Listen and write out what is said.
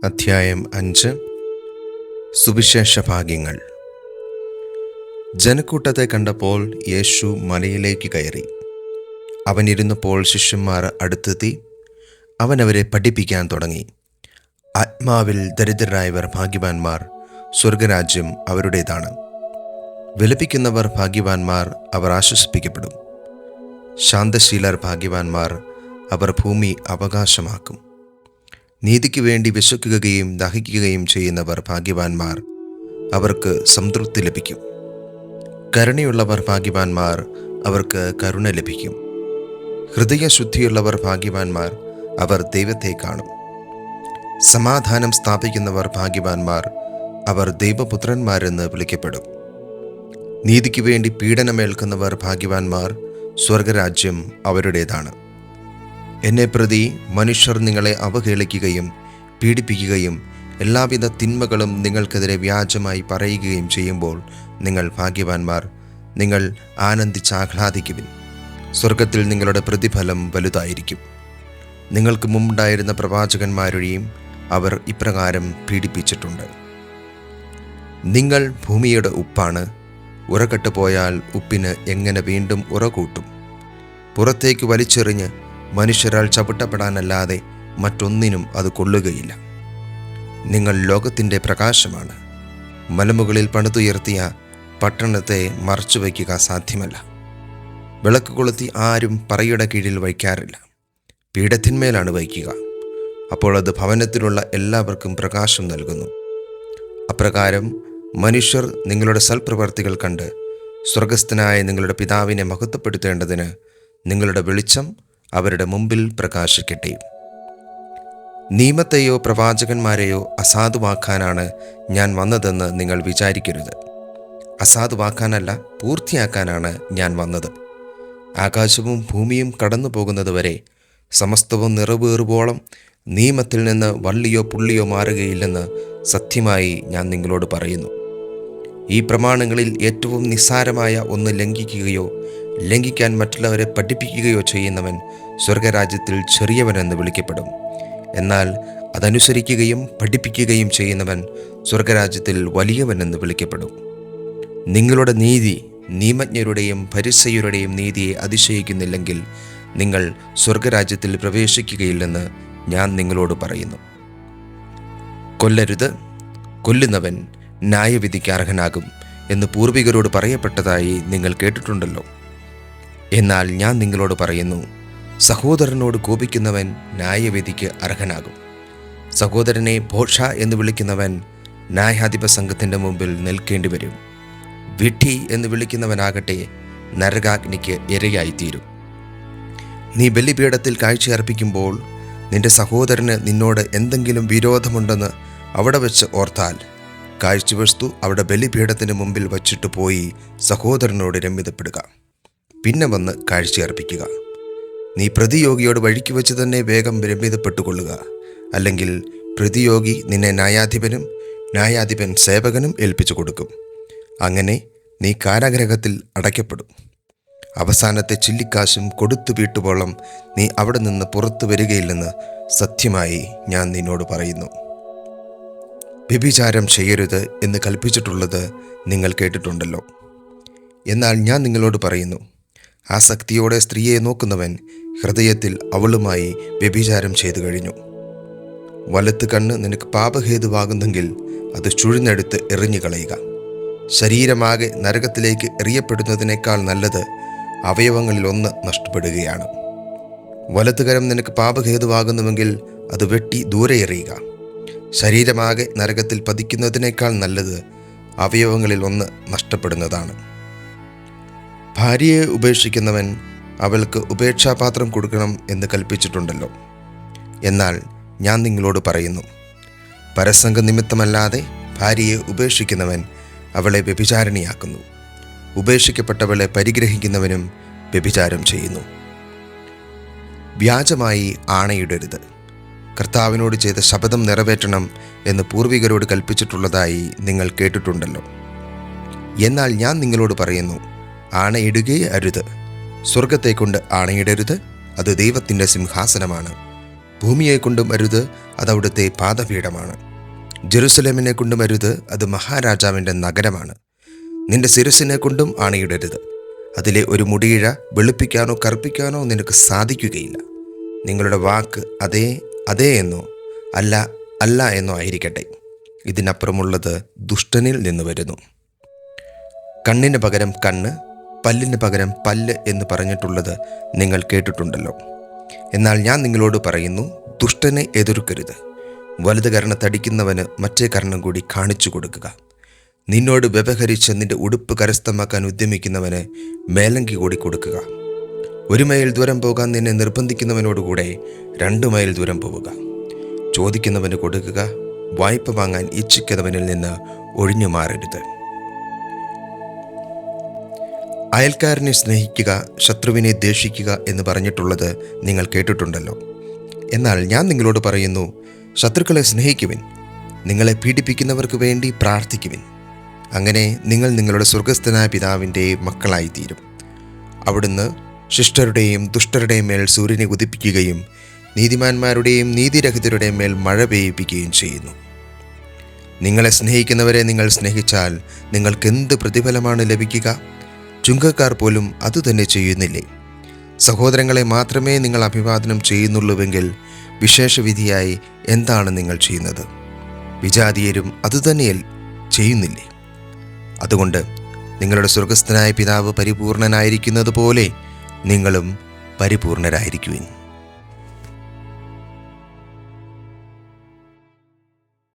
അധ്യായം 5. സുവിശേഷ ഭാഗ്യങ്ങൾ. ജനക്കൂട്ടത്തെ കണ്ടപ്പോൾ യേശു മലയിലേക്ക് കയറി. അവനിരുന്നപ്പോൾ ശിഷ്യന്മാർ അടുത്തെത്തി. അവൻ അവരെ പഠിപ്പിക്കാൻ തുടങ്ങി. ആത്മാവിൽ ദരിദ്രരായവർ ഭാഗ്യവാന്മാർ, സ്വർഗരാജ്യം അവരുടേതാണ്. വിലപിക്കുന്നവർ ഭാഗ്യവാന്മാർ, അവർ ആശ്വസിപ്പിക്കപ്പെടും. ശാന്തശീലർ ഭാഗ്യവാന്മാർ, അവർ ഭൂമി അവകാശമാക്കും. നീതിക്ക് വേണ്ടി വിശക്കുകയും ദാഹിക്കുകയും ചെയ്യുന്നവർ ഭാഗ്യവാന്മാർ, അവർക്ക് സംതൃപ്തി ലഭിക്കും. കരുണയുള്ളവർ ഭാഗ്യവാന്മാർ, അവർക്ക് കരുണ ലഭിക്കും. ഹൃദയശുദ്ധിയുള്ളവർ ഭാഗ്യവാന്മാർ, അവർ ദൈവത്തെ കാണും. സമാധാനം സ്ഥാപിക്കുന്നവർ ഭാഗ്യവാന്മാർ, അവർ ദൈവപുത്രന്മാരെന്ന് വിളിക്കപ്പെടും. നീതിക്ക് വേണ്ടി പീഡനമേൽക്കുന്നവർ ഭാഗ്യവാന്മാർ, സ്വർഗരാജ്യം അവരുടേതാണ്. എന്നെ പ്രതി മനുഷ്യർ നിങ്ങളെ അവഹേളിക്കുകയും പീഡിപ്പിക്കുകയും എല്ലാവിധ തിന്മകളും നിങ്ങൾക്കെതിരെ വ്യാജമായി പറയുകയും ചെയ്യുമ്പോൾ നിങ്ങൾ ഭാഗ്യവാന്മാർ. നിങ്ങൾ ആനന്ദിച്ചാഹ്ലാദിക്കുവിൻ, സ്വർഗത്തിൽ നിങ്ങളുടെ പ്രതിഫലം വലുതായിരിക്കും. നിങ്ങൾക്ക് മുമ്പുണ്ടായിരുന്ന പ്രവാചകന്മാരെയും അവർ ഇപ്രകാരം പീഡിപ്പിച്ചിട്ടുണ്ട്. നിങ്ങൾ ഭൂമിയുടെ ഉപ്പാണ്. ഉറകെട്ട് പോയാൽ ഉപ്പിന് എങ്ങനെ വീണ്ടും ഉറകൂട്ടും? പുറത്തേക്ക് വലിച്ചെറിഞ്ഞ് മനുഷ്യരാൽ ചവിട്ടപ്പെടാനല്ലാതെ മറ്റൊന്നിനും അത് കൊള്ളുകയില്ല. നിങ്ങൾ ലോകത്തിൻ്റെ പ്രകാശമാണ്. മലമുകളിൽ പണിതുയർത്തിയ പട്ടണത്തെ മറച്ചുവയ്ക്കുക സാധ്യമല്ല. വിളക്ക് കൊളുത്തി ആരും പറയുടെ കീഴിൽ വയ്ക്കാറില്ല, പീഠത്തിന്മേലാണ് വയ്ക്കുക. അപ്പോൾ അത് ഭവനത്തിലുള്ള എല്ലാവർക്കും പ്രകാശം നൽകുന്നു. അപ്രകാരം മനുഷ്യർ നിങ്ങളുടെ സൽപ്രവർത്തികൾ കണ്ട് സ്വർഗസ്ഥനായ നിങ്ങളുടെ പിതാവിനെ മഹത്വപ്പെടുത്തേണ്ടതിന് നിങ്ങളുടെ വെളിച്ചം അവരുടെ മുമ്പിൽ പ്രകാശിക്കട്ടെ. നിയമത്തെയോ പ്രവാചകന്മാരെയോ അസാധുവാക്കാനാണ് ഞാൻ വന്നതെന്ന് നിങ്ങൾ വിചാരിക്കരുത്. അസാധുവാക്കാനല്ല, പൂർത്തിയാക്കാനാണ് ഞാൻ വന്നത്. ആകാശവും ഭൂമിയും കടന്നു പോകുന്നതുവരെ സമസ്തവും നിറവേറുവോളം നിയമത്തിൽ നിന്ന് വള്ളിയോ പുള്ളിയോ മാറുകയില്ലെന്ന് സത്യമായി ഞാൻ നിങ്ങളോട് പറയുന്നു. ഈ പ്രമാണങ്ങളിൽ ഏറ്റവും നിസ്സാരമായ ഒന്ന് ലംഘിക്കുകയോ ലംഘിക്കാൻ മറ്റുള്ളവരെ പഠിപ്പിക്കുകയോ ചെയ്യുന്നവൻ സ്വർഗരാജ്യത്തിൽ ചെറിയവനെന്ന് വിളിക്കപ്പെടും. എന്നാൽ അതനുസരിക്കുകയും പഠിപ്പിക്കുകയും ചെയ്യുന്നവൻ സ്വർഗരാജ്യത്തിൽ വലിയവനെന്ന് വിളിക്കപ്പെടും. നിങ്ങളുടെ നീതി നിയമജ്ഞരുടെയും ഫരിസയ്യരുടെയും നീതിയെ അതിശയിക്കുന്നില്ലെങ്കിൽ നിങ്ങൾ സ്വർഗരാജ്യത്തിൽ പ്രവേശിക്കുകയില്ലെന്ന് ഞാൻ നിങ്ങളോട് പറയുന്നു. കൊല്ലരുത്, കൊല്ലുന്നവൻ ന്യായവിധിക്ക് അർഹനാകും എന്ന് പൂർവികരോട് പറയപ്പെട്ടതായി നിങ്ങൾ കേട്ടിട്ടുണ്ടല്ലോ. എന്നാൽ ഞാൻ നിങ്ങളോട് പറയുന്നു, സഹോദരനോട് കോപിക്കുന്നവൻ ന്യായവിധിക്ക് അർഹനാകും. സഹോദരനെ ഭോഷ എന്ന് വിളിക്കുന്നവൻ ന്യായാധിപ സംഘത്തിൻ്റെ മുമ്പിൽ നിൽക്കേണ്ടി വരും. വിഡ്ഢി എന്ന് വിളിക്കുന്നവനാകട്ടെ നരകാഗ്നിക്ക് ഇരയായിത്തീരും. നീ ബലിപീഠത്തിൽ കാഴ്ചയർപ്പിക്കുമ്പോൾ നിന്റെ സഹോദരന് നിന്നോട് എന്തെങ്കിലും വിരോധമുണ്ടെന്ന് അവിടെ വെച്ച് ഓർത്താൽ കാഴ്ചവസ്തു അവിടെ ബലിപീഠത്തിന് മുമ്പിൽ വച്ചിട്ട് പോയി സഹോദരനോട് രമ്യതപ്പെടുക. പിന്നെ വന്ന് കാഴ്ചയർപ്പിക്കുക. നീ പ്രതിയോഗിയോട് വഴിക്ക് വെച്ച് തന്നെ വേഗം രമ്യതപ്പെട്ടുകൊള്ളുക. അല്ലെങ്കിൽ പ്രതിയോഗി നിന്നെ ന്യായാധിപനും ന്യായാധിപൻ സേവകനും ഏൽപ്പിച്ചു കൊടുക്കും. അങ്ങനെ നീ കാരാഗൃഹത്തിൽ അടയ്ക്കപ്പെടും. അവസാനത്തെ ചില്ലിക്കാശും കൊടുത്തു വീട്ടുവോളം നീ അവിടെ നിന്ന് പുറത്തു വരികയില്ലെന്ന് സത്യമായി ഞാൻ നിന്നോട് പറയുന്നു. വ്യഭിചാരം ചെയ്യരുത് എന്ന് കൽപ്പിച്ചിട്ടുള്ളത് നിങ്ങൾ കേട്ടിട്ടുണ്ടല്ലോ. എന്നാൽ ഞാൻ നിങ്ങളോട് പറയുന്നു, ആസക്തിയോടെ സ്ത്രീയെ നോക്കുന്നവൻ ഹൃദയത്തിൽ അവളുമായി വ്യഭിചാരം ചെയ്തു കഴിഞ്ഞു. വലത്ത് കണ്ണ് നിനക്ക് പാപഹേതുവാകുന്നെങ്കിൽ അത് ചുഴിഞ്ഞെടുത്ത് എറിഞ്ഞു കളയുക. ശരീരമാകെ നരകത്തിലേക്ക് എറിയപ്പെടുന്നതിനേക്കാൾ നല്ലത് അവയവങ്ങളിൽ ഒന്ന് നഷ്ടപ്പെടുകയാണ്. വലത്തുകരം നിനക്ക് പാപഹേതുവാകുന്നുവെങ്കിൽ അത് വെട്ടി ദൂരെ എറിയുക. ശരീരമാകെ നരകത്തിൽ പതിക്കുന്നതിനേക്കാൾ നല്ലത് അവയവങ്ങളിൽ ഒന്ന് നഷ്ടപ്പെടുന്നതാണ്. ഭാര്യയെ ഉപേക്ഷിക്കുന്നവൻ അവൾക്ക് ഉപേക്ഷാപാത്രം കൊടുക്കണം എന്ന് കൽപ്പിച്ചിട്ടുണ്ടല്ലോ. എന്നാൽ ഞാൻ നിങ്ങളോട് പറയുന്നു, പരസംഗ നിമിത്തമല്ലാതെ ഭാര്യയെ ഉപേക്ഷിക്കുന്നവൻ അവളെ വ്യഭിചാരിണിയാക്കുന്നു. ഉപേക്ഷിക്കപ്പെട്ടവളെ പരിഗ്രഹിക്കുന്നവനും വ്യഭിചാരം ചെയ്യുന്നു. വ്യാജമായി ആണയിടരുത്. കർത്താവിനോട് ചെയ്ത ശപഥം നിറവേറ്റണം എന്ന് പൂർവികരോട് കൽപ്പിച്ചിട്ടുള്ളതായി നിങ്ങൾ കേട്ടിട്ടുണ്ടല്ലോ. എന്നാൽ ഞാൻ നിങ്ങളോട് പറയുന്നു, ആണയിടുകയേ അരുത്. സ്വർഗത്തെക്കൊണ്ട് ആണയിടരുത്, അത് ദൈവത്തിൻ്റെ സിംഹാസനമാണ്. ഭൂമിയെക്കൊണ്ടും അരുത്, അതവിടുത്തെ പാദപീഠമാണ്. ജെറുസലേമിനെ കൊണ്ടും അരുത്, അത് മഹാരാജാവിൻ്റെ നഗരമാണ്. നിന്റെ ശിരസിനെ കൊണ്ടും ആണയിടരുത്, അതിലെ ഒരു മുടിയിഴ വെളുപ്പിക്കാനോ കറുപ്പിക്കാനോ നിനക്ക് സാധിക്കുകയില്ല. നിങ്ങളുടെ വാക്ക് അതെ അതെ എന്നോ അല്ല അല്ല എന്നോ ആയിരിക്കട്ടെ. ഇതിനപ്പുറമുള്ളത് ദുഷ്ടനിൽ നിന്ന് വരുന്നു. കണ്ണിന് പകരം കണ്ണ്, പല്ലിന് പകരം പല്ല് എന്ന് പറഞ്ഞിട്ടുള്ളത് നിങ്ങൾ കേട്ടിട്ടുണ്ടല്ലോ. എന്നാൽ ഞാൻ നിങ്ങളോട് പറയുന്നു, ദുഷ്ടനെ എതിർക്കരുത്. വലത് കർണത്തടിക്കുന്നവന് മറ്റേ കർണം കൂടി കാണിച്ചു കൊടുക്കുക. നിന്നോട് വ്യവഹരിച്ച് നിന്റെ ഉടുപ്പ് കരസ്ഥമാക്കാൻ ഉദ്യമിക്കുന്നവന് മേലങ്കി കൂടി കൊടുക്കുക. 1 മൈൽ ദൂരം പോകാൻ നിന്നെ നിർബന്ധിക്കുന്നവനോടുകൂടെ 2 മൈൽ ദൂരം പോവുക. ചോദിക്കുന്നവന് കൊടുക്കുക, വായ്പ വാങ്ങാൻ ഇച്ഛിക്കുന്നവനിൽ നിന്ന് ഒഴിഞ്ഞു മാറരുത്. അയൽക്കാരനെ സ്നേഹിക്കുക, ശത്രുവിനെ ദ്വേഷിക്കുക എന്ന് പറഞ്ഞിട്ടുള്ളത് നിങ്ങൾ കേട്ടിട്ടുണ്ടല്ലോ. എന്നാൽ ഞാൻ നിങ്ങളോട് പറയുന്നു, ശത്രുക്കളെ സ്നേഹിക്കുവിൻ, നിങ്ങളെ പീഡിപ്പിക്കുന്നവർക്ക് വേണ്ടി പ്രാർത്ഥിക്കുവിൻ. അങ്ങനെ നിങ്ങൾ നിങ്ങളുടെ സ്വർഗസ്ഥനായ പിതാവിൻ്റെ മക്കളായിത്തീരും. അവിടുന്ന് ശിഷ്ടരുടെയും ദുഷ്ടരുടെയും മേൽ സൂര്യനെ ഉദിപ്പിക്കുകയും നീതിമാന്മാരുടെയും നീതിരഹിതരുടെയും മേൽ മഴ പെയ്യിപ്പിക്കുകയും ചെയ്യുന്നു. നിങ്ങളെ സ്നേഹിക്കുന്നവരെ നിങ്ങൾ സ്നേഹിച്ചാൽ നിങ്ങൾക്കെന്ത് പ്രതിഫലമാണ് ലഭിക്കുക? ചുങ്കക്കാർ പോലും അതുതന്നെ ചെയ്യുന്നില്ലേ? സഹോദരങ്ങളെ മാത്രമേ നിങ്ങൾ അഭിവാദനം ചെയ്യുന്നുള്ളൂവെങ്കിൽ വിശേഷവിധിയായി എന്താണ് നിങ്ങൾ ചെയ്യുന്നത്? വിജാതീയരും അതുതന്നെ ചെയ്യുന്നില്ലേ? അതുകൊണ്ട് നിങ്ങളുടെ സ്വർഗസ്ഥനായ പിതാവ് പരിപൂർണനായിരിക്കുന്നത് പോലെ നിങ്ങളും പരിപൂർണരായിരിക്കുവിൻ.